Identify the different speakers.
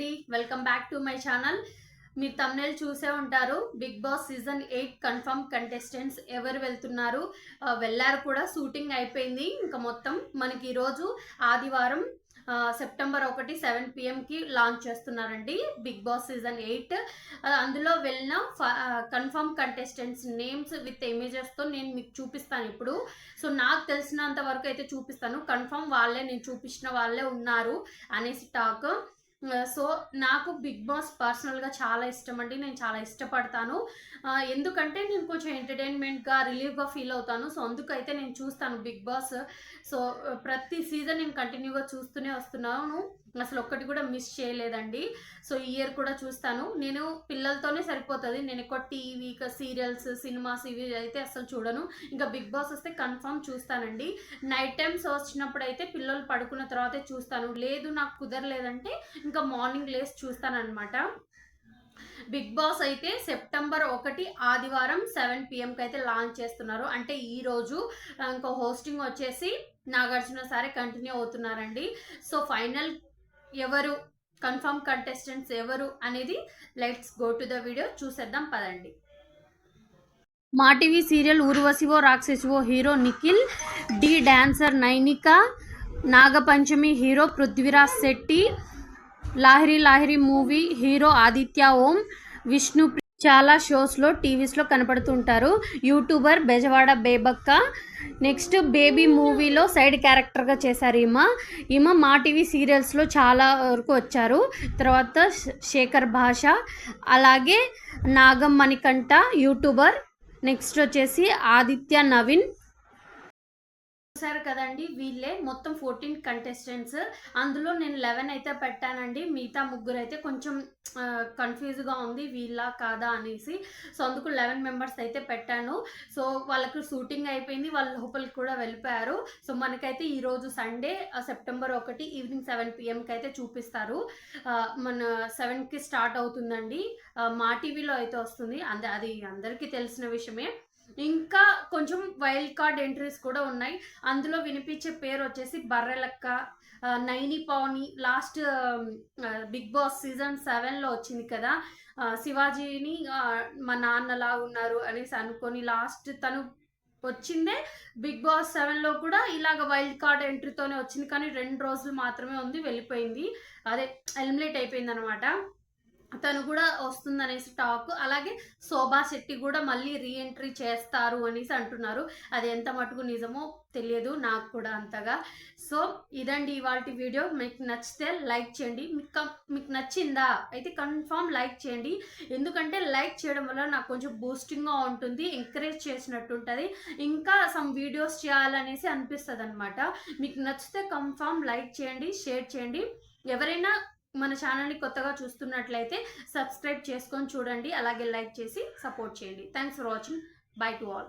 Speaker 1: అండి, welcome back to my channel. మీరు thumbnail చూసే ఉంటారు. Big Boss season 8 confirm contestants ఎవరు వెళ్తున్నారు, వెళ్ళారు కూడా. షూటింగ్ అయిపోయింది. ఇంకా మొత్తం మనకి ఈరోజు ఆదివారం సెప్టెంబర్ 1 7 PM కి లాంచ్ చేస్తున్నారండి బిగ్ బాస్ సీజన్ 8. అందులో వెళ్ళిన కన్ఫర్మ్ కంటెస్టెంట్స్ నేమ్స్ విత్ ఇమేజెస్తో నేను మీకు చూపిస్తాను ఇప్పుడు. సో నాకు తెలిసినంత వరకు అయితే చూపిస్తాను. కన్ఫర్మ్ వాళ్ళే, నేను చూపించిన వాళ్ళే ఉన్నారు అనేసి టాక్. సో నాకు బిగ్ బాస్ పర్సనల్గా చాలా ఇష్టం అండి. నేను చాలా ఇష్టపడతాను. ఎందుకంటే నేను కొంచెం ఎంటర్టైన్మెంట్గా, రిలీఫ్గా ఫీల్ అవుతాను. సో అందుకైతే నేను చూస్తాను బిగ్ బాస్. సో ప్రతి సీజన్ నేను కంటిన్యూగా చూస్తూనే వస్తున్నాను. అసలు ఒక్కటి కూడా మిస్ చేయలేదండి. సో ఈ ఇయర్ కూడా చూస్తాను. నేను పిల్లలతోనే సరిపోతుంది. నేను ఎక్కువ టీవీ, సీరియల్స్, సినిమాస్ ఇవి అయితే అసలు చూడను. ఇంకా బిగ్ బాస్ వస్తే కన్ఫర్మ్ చూస్తానండి. నైట్ టైమ్స్ వచ్చినప్పుడు అయితే పిల్లలు పడుకున్న తర్వాతే చూస్తాను. లేదు నాకు కుదరలేదంటే ఇంకా మార్నింగ్ లేసి చూస్తానన్నమాట. బిగ్ బాస్ అయితే సెప్టెంబర్ 1 ఆదివారం 7 PM అయితే లాంచ్ చేస్తున్నారు. అంటే ఈరోజు ఇంకో హోస్టింగ్ వచ్చేసి నాగార్జున సారే కంటిన్యూ అవుతున్నారండి. సో ఫైనల్ ఎవరు, కన్ఫర్మ్ కంటెస్టెంట్స్ ఎవరు అనేది let's go to the video. చూసేద్దాం పదండి. Maa TV serial Urvasivo Rakshasivo hero Nikhil, Dhee dancer Nainika, Nagapanchami hero Prithviraj Shetty, Lahiri Lahiri movie hero Aditya Om, Vishnu చాలా షోస్లో, టీవీస్లో కనపడుతుంటారు. YouTuber Bejawada Bebakka. Next Baby మూవీలో సైడ్ క్యారెక్టర్గా చేశారు ఈమె మా టీవీ సీరియల్స్లో చాలా వరకు వచ్చారు. తర్వాత శేఖర్ భాష, అలాగే నాగం మణికంఠ యూట్యూబర్. నెక్స్ట్ వచ్చేసి ఆదిత్య నవీన్. చూసారు కదండి, వీళ్ళే మొత్తం 14 కంటెస్టెంట్స్. అందులో నేను 11 అయితే పెట్టానండి. మిగతా ముగ్గురు అయితే కొంచెం కన్ఫ్యూజ్గా ఉంది వీళ్ళ కాదా అనేసి. సో అందుకు 11 మెంబర్స్ అయితే పెట్టాను. సో వాళ్ళకి షూటింగ్ అయిపోయింది, వాళ్ళ లోపలికి కూడా వెళ్ళిపోయారు. సో మనకైతే ఈరోజు సండే సెప్టెంబర్ 1 ఈవినింగ్ 7 PMకి అయితే చూపిస్తారు. మన 7కి స్టార్ట్ అవుతుందండి. మా టీవీలో అయితే వస్తుంది. అది అందరికీ తెలిసిన విషయమే. ఇంకా కొంచెం వైల్డ్ కార్డ్ ఎంట్రీస్ కూడా ఉన్నాయి. అందులో వినిపించే పేరు వచ్చేసి Barrelakka, Naini Pavani. Last Bigg Boss season 7లో వచ్చింది కదా, శివాజీని మా నాన్నలా ఉన్నారు అనేసి అనుకొని లాస్ట్ తను వచ్చిందే బిగ్ బాస్ 7లో కూడా ఇలాగ వైల్డ్ కార్డ్ ఎంట్రీతోనే వచ్చింది. కానీ 2 రోజులు మాత్రమే ఉంది, వెళ్ళిపోయింది. అదే ఎలిమినేట్ అయిపోయింది అనమాట. తను కూడా వస్తుందనేసి టాక్. అలాగే శోభా శెట్టి కూడా మళ్ళీ రీఎంట్రీ చేస్తారు అనేసి అంటున్నారు. అది ఎంత మటుకు నిజమో తెలియదు నాకు కూడా అంతగా. సో ఇదండి ఇవాళ వీడియో. మీకు నచ్చితే లైక్ చేయండి. మీకు నచ్చిందా అయితే కన్ఫామ్ లైక్ చేయండి. ఎందుకంటే లైక్ చేయడం వల్ల నాకు కొంచెం బూస్టింగ్గా ఉంటుంది, ఎంకరేజ్ చేసినట్టు ఉంటుంది, ఇంకా సమ్ వీడియోస్ చేయాలనేసి అనిపిస్తుంది అనమాట. మీకు నచ్చితే కన్ఫామ్ లైక్ చేయండి, షేర్ చేయండి. ఎవరైనా మన ఛానల్ని కొత్తగా చూస్తున్నట్లయితే సబ్స్క్రైబ్ చేసుకొని చూడండి, అలాగే లైక్ చేసి సపోర్ట్ చేయండి. Thanks for watching. By to all.